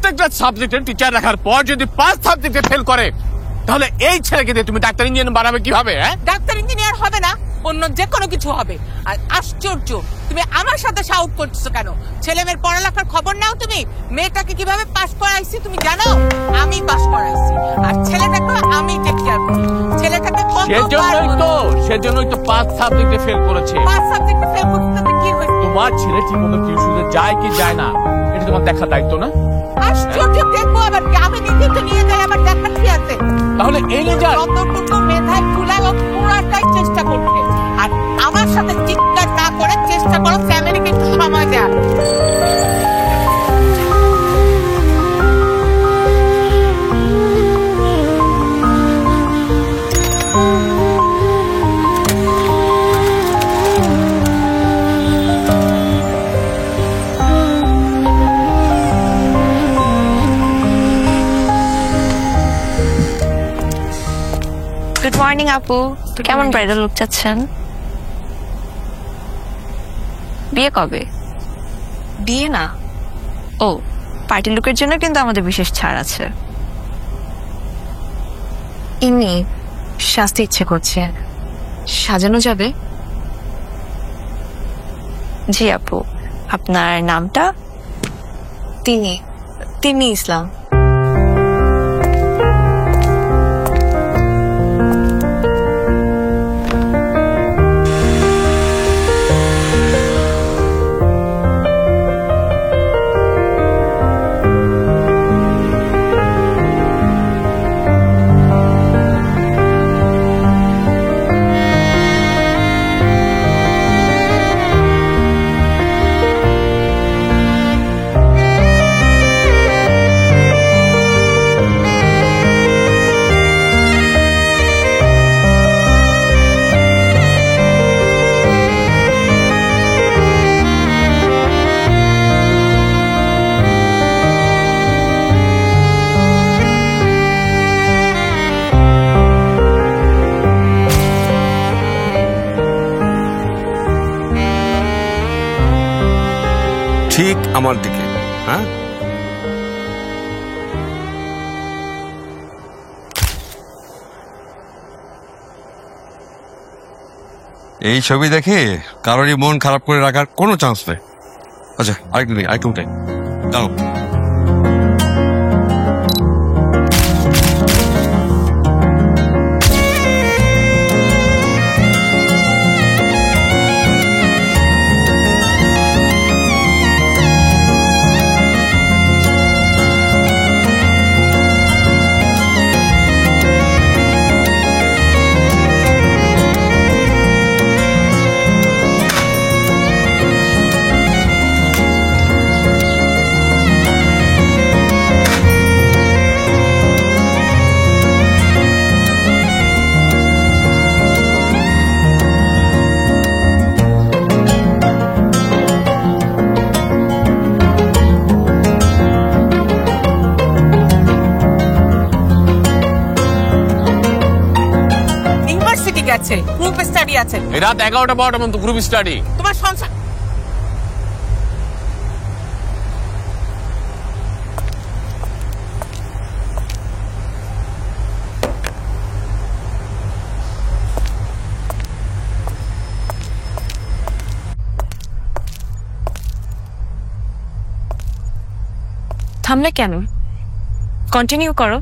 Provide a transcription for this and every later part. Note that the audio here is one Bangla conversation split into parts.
প্রত্যেকটা সাবজেক্টের টিচার রাখার পর যদি 5 সাবজেক্টে ফেল করে, তাহলে এই ছেলেকে দিয়ে তুমি ডাক্তার ইঞ্জিনিয়ার বানাবে কিভাবে? ডাক্তার ইঞ্জিনিয়ার হবে না, অন্য যে কোনো কিছু হবে। আর আশ্চর্য, তুমি আমার সাথে শাউট করছো কেন? ছেলে মেয়ের পড়ালেখার খবর নাও তুমি? মেয়েটাকে কিভাবে পাস করাইছি তুমি জানো? আমি পাস করাইছি, আর ছেলেটাকে আমি টেক কেয়ার করি। ছেলেটাকে সেজন্যই তো 5 সাবজেক্টে ফেল করেছে। 5 সাবজেক্টে ফেল করতে কি হয়েছে? তোমার ছেলে ঠিকমতো টিউশনে যায় কি যায় না, এটা তোমার দেখার দায়িত্ব না? আশ্চর্য, দেখবো আবার কি? আমি নিজে তো নিয়ে যাই, আবার দেখার কি আছে? তাহলে এই রেজাল্ট যতটুকু মেধায় তুলা ও পুরাটাই চেষ্টা করতে, আর আমার সাথে চিৎকার না করে চেষ্টা করো ফ্যামিলিকে একটু সময় দেওয়ার। গুড মর্নিং আপু, কেমন ব্রাইডাল লুক চাচ্ছেন? বিয়ে কবে? বিয়ে না, ও পার্টি লুকের জন্য কিন্তু আমাদের বিশেষ ছাড় আছে। এমনি সাজতে ইচ্ছে করছে, সাজানো যাবে? জি আপু, আপনার নামটা? তিনি ইসলাম। ঠিক আমার দিকে, হ্যাঁ? এই ছবি দেখে কারোরই মন খারাপ করে রাখার কোনো চান্স নেই। আচ্ছা, আরেকটু উঠে দাঁড়ো। আছে, গ্রুপ স্টাডি আছে। এই রাত 11টা 12টা পর্যন্ত গ্রুপ স্টাডি। তোমার সংসার থামলে কেন? কন্টিনিউ করো।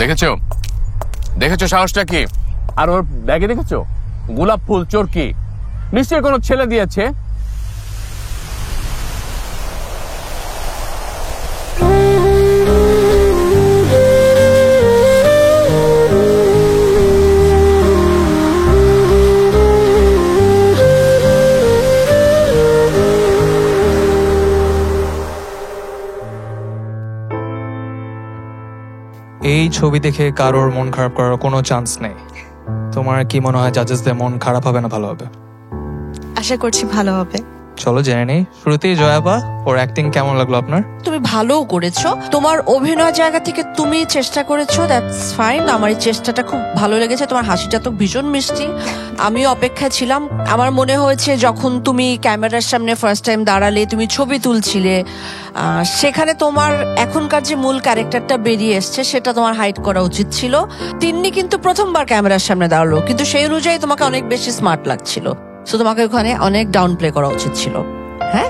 দেখেছো দেখেছো সাহসটা কি? আর ওর ব্যাগে দেখেছো গোলাপ ফুল চোরকি, নিশ্চয়ই কোনো ছেলে দিয়েছে। এই ছবি দেখে কারোর মন খারাপ করার কোনো চান্স নেই। তোমার কি মনে হয় জাজেসদের মন খারাপ হবে না ভালো হবে? আশা করছি ভালো হবে। চলো জেনে নেই। শুরুতেই জয়াপা, ওর অ্যাক্টিং কেমন লাগলো আপনার? তুমি ভালোও করেছো, তোমার অভিনয় জায়গা থেকে তুমি চেষ্টা করেছো, দ্যাটস ফাইন। আমার এই চেষ্টাটা খুব ভালো লেগেছে, তোমার হাসিটা তো ভীষণ মিষ্টি। আমিও অপেক্ষা ছিলাম। আমার মনে হয়েছে যখন তুমি ক্যামেরার সামনে ফার্স্ট টাইম দাঁড়ালে, তুমি ছবি তুলছিলে, সেখানে তোমার এখনকার যে মূল ক্যারেক্টারটা বেরিয়ে এসছে সেটা তোমার হাইড করা উচিত ছিল। তিন্নি কিন্তু প্রথমবার ক্যামেরার সামনে দাঁড়ালো, কিন্তু সেই অনুযায়ী তোমাকে অনেক বেশি স্মার্ট লাগছিল, সো তোমাকে ওখানে অনেক ডাউন প্লে করা উচিত ছিল। হ্যাঁ,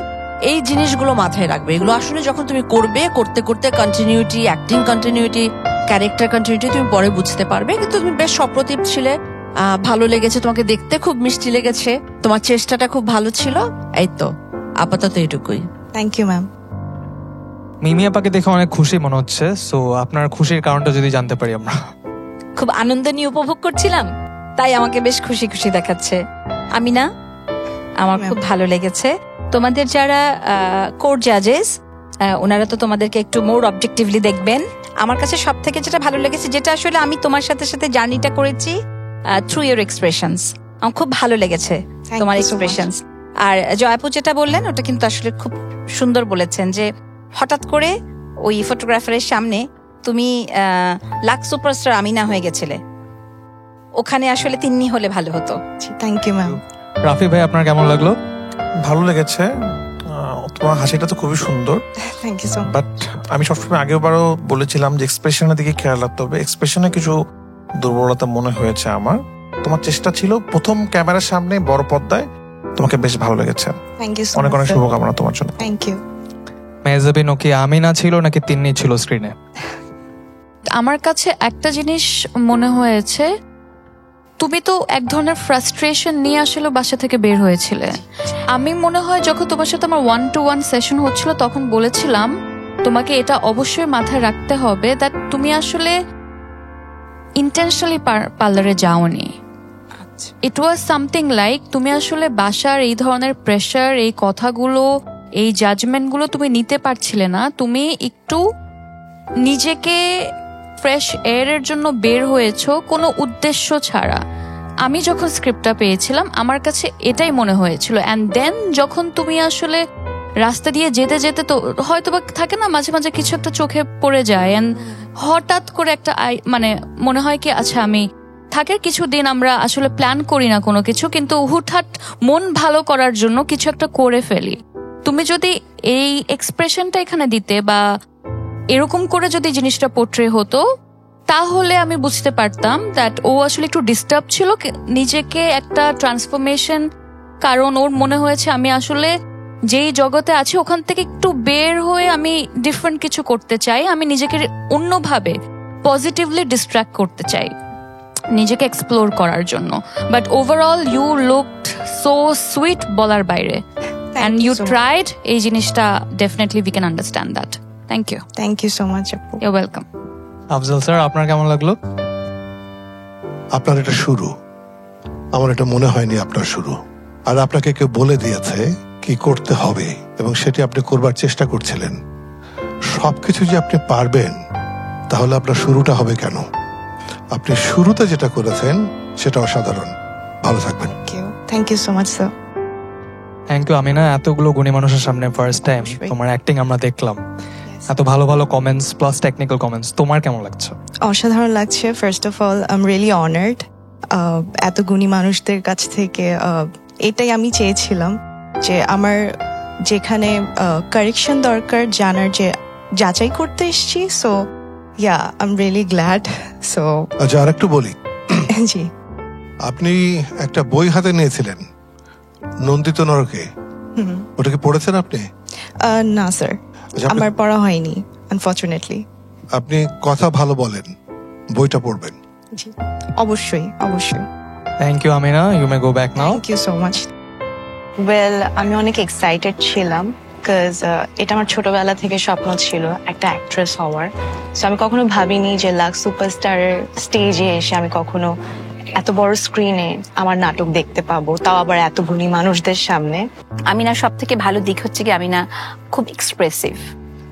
এই জিনিসগুলো মাথায় রাখবে। এগুলো আসলে যখন তুমি করবে, করতে করতে continuity, acting continuity, character continuity তুমি পরে বুঝতে পারবে। কিন্তু তুমি বেশ সপ্রতিভ ছিলে, ভালো লেগেছে, তোমাকে দেখতে খুব মিষ্টি লেগেছে, তোমার চেষ্টাটা খুব ভালো ছিল। এই তো, আপাতত এটুকুই। Thank you ma'am. মিমি আপাকে দেখে অনেক খুশি মনে হচ্ছে, সো আপনার খুশির কারণটা যদি জানতে পারি আমরা। খুব আনন্দ নিয়ে উপভোগ করছিলাম, তাই আমাকে বেশ খুশি খুশি দেখাচ্ছে। আমি না, আমার খুব ভালো লেগেছে। তোমাদের যারা কোর্ট জাজেস, ওনারা তো তোমাদেরকে একটু মোর অবজেক্টিভলি দেখবেন। আমার কাছে সব থেকে যেটা ভালো লেগেছে, যেটা আসলে আমি তোমার সাথে সাথে জার্নিটা করেছি থ্রু ইউর এক্সপ্রেশনস, আমার খুব ভালো লেগেছে তোমার you so much. এক্সপ্রেশনস। আর জয়াপু যেটা বললেন ওটা কিন্তু আসলে খুব সুন্দর বলেছেন, যে হঠাৎ করে ওই ফটোগ্রাফারের সামনে তুমি লাক সুপারস্টার আমিনা হয়ে গেছিলে, ওখানে আসলে তিন্নি হলে ভালো হতো। Thank you ma'am. রাফি ভাই, আপনার কেমন লাগলো? ভালো লেগেছে। তোমার হাসিটা তো খুবই সুন্দর, thank you so much. But আমি সবসময় আগেবারও বলেছিলাম যে এক্সপ্রেশনের দিকে খেয়াল রাখতে হবে। এক্সপ্রেশনে কিছু দুর্বলতা মনে হয়েছে আমার। তোমার চেষ্টা ছিল প্রথম ক্যামেরার সামনে বড় পর্দায়, তোমাকে বেশ ভালো লেগেছে। থ্যাংক ইউ সো অনেক অনেক শুভকামনা তোমার জন্য। Thank you. মেহজাবিন, কি আমিনা ছিল নাকি তিন্নি ছিল স্ক্রিনে? আমার কাছে একটা জিনিস মনে হয়েছে, তুমি তো এক ধরনের ফ্রাস্ট্রেশন নিয়ে আসলে বাসা থেকে বের হয়েছিলে। আমি মনে হয় যখন তোমার সাথে আমার 1-to-1 সেশন হচ্ছিল, তখন বলেছিলাম তোমাকে এটা অবশ্যই মাথায় রাখতে হবে দ্যাট তুমি আসলে ইন্টেনশনালি পার্লারে যাওনি। ইট ওয়াজ সামথিং লাইক তুমি আসলে বাসার এই ধরনের প্রেশার, এই কথাগুলো, এই জাজমেন্টগুলো তুমি নিতে পারছিলে না। তুমি একটু নিজেকে ফ্রেশ এয়ারের জন্য বের হয়েছো কোনো উদ্দেশ্য ছাড়া। আমি যখন স্ক্রিপ্টটা পেয়েছিলাম আমার কাছে এটাই মনে হয়েছিল। অ্যান্ড দেন যখন তুমি আসলে রাস্তা দিয়ে যেতে যেতে, তো হয়তো বা থাকে না মাঝে মাঝে কিছু একটা চোখে পড়ে যায়, অ্যান্ড হঠাৎ করে একটা মানে মনে হয় কি আচ্ছা আমি থাকে কিছুদিন আমরা আসলে প্ল্যান করি না কোনো কিছু, কিন্তু হুটহাট মন ভালো করার জন্য কিছু একটা করে ফেলি। তুমি যদি এই এক্সপ্রেশনটা এখানে দিতে বা এরকম করে যদি জিনিসটা পোট্রে হতো, তাহলে আমি বুঝতে পারতাম দ্যাট ও আসলে একটু ডিস্টার্ব ছিল নিজেকে একটা ট্রান্সফরমেশন, কারণ ওর মনে হয়েছে আমি আসলে যেই জগতে আছি ওখান থেকে একটু বের হয়ে আমি ডিফারেন্ট কিছু করতে চাই, আমি নিজেকে অন্যভাবে পজিটিভলি ডিস্ট্র্যাক্ট করতে চাই নিজেকে এক্সপ্লোর করার জন্য। But overall you looked so sweet বলার বাইরে, অ্যান্ড ইউ ট্রাইড। এই জিনিসটা definitely we can understand that. Thank you. Thank you so much আপু। You welcome. আফজল স্যার, আপনার কেমন লাগলো? আপনার এটা শুরু, আমার এটা মনে হয়নি আপনার শুরু। আর আপনাকে কেউ বলে দিয়েছে কি করতে হবে এবং সেটি আপনি করবার চেষ্টা করছিলেন। সবকিছু যে আপনি পারবেন তাহলে আপনার শুরুটা হবে কেন? আপনি শুরুতে যেটা করেছেন সেটা অসাধারণ। ভালো থাকবেন। Thank you so much sir. Thank you Amina, এতগুলো গুণী মানুষের সামনে ফার্স্ট টাইম তোমার অ্যাক্টিং আমরা দেখলাম। এত ভালো ভালো কমেন্টস প্লাস টেকনিক্যাল কমেন্টস, তোমার কেমন লাগছে? অসাধারণ লাগছে। First of all I am really honoured. এত গুণী মানুষদের কাছ থেকে এটাই আমি চেয়েছিলাম, যে আমার যেখানে কারেকশন দরকার জানার, যে যাচাই করতে এসেছি। So yeah, I am really glad. So আচ্ছা, আর একটু বলি। জি, আপনি একটা বই হাতে নিয়েছিলেন, নন্দিত নরকে, ওটাকে পড়েছেন আপনি? না স্যার, আমার পড়া হয়নি আনফরচুনেটলি। আপনি কথা ভালো বলেন, বইটা পড়বেন। জি, অবশ্যই অবশ্যই। Thank you Amina, you may go back now. Thank you so much. Well, আমি অনেক এক্সাইটেড ছিলাম, বিকজ এটা আমার ছোটবেলা থেকে স্বপ্ন ছিল একটা অ্যাক্ট্রেস হওয়ার। সো আমি কখনো ভাবিনি যে লাক্স সুপারস্টারের স্টেজে এসে আমি কখনো এত বড় স্ক্রিনে আমার নাটক দেখতে পাবো, তাও আবার এত গুণী মানুষদের সামনে। আমিনা সব থেকে ভালো দিক হচ্ছে কি, আমিনা খুব এক্সপ্রেসিভ,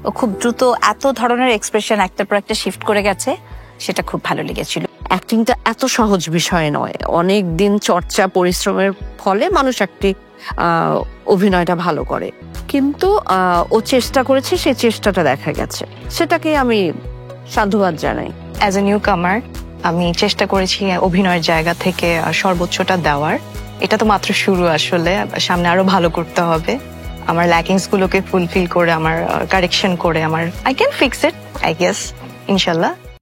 ও খুব দ্রুত এত ধরনের এক্সপ্রেশন একটার পর একটা শিফট করে গেছে, সেটা খুব ভালো লেগেছিল। অ্যাক্টিংটা এত সহজ বিষয় নয়, অনেক দিন চর্চা পরিশ্রমের ফলে মানুষ একটি অভিনয়টা ভালো করে, কিন্তু ও চেষ্টা করেছে, সেই চেষ্টাটা দেখা গেছে, সেটাকে আমি সাধুবাদ জানাই। অ্যাজ এ নিউ কামার আমি চেষ্টা করেছি অভিনয়ের জায়গা থেকে সর্বোচ্চটা দেওয়ার। এটা তো মাত্র শুরু, আসলে সামনে আরো ভালো করতে হবে। আমার ল্যাকিংস গুলোকে ফুলফিল করে, আমার কারেকশন করে, I can fix it, I guess, ইনশাল্লাহ।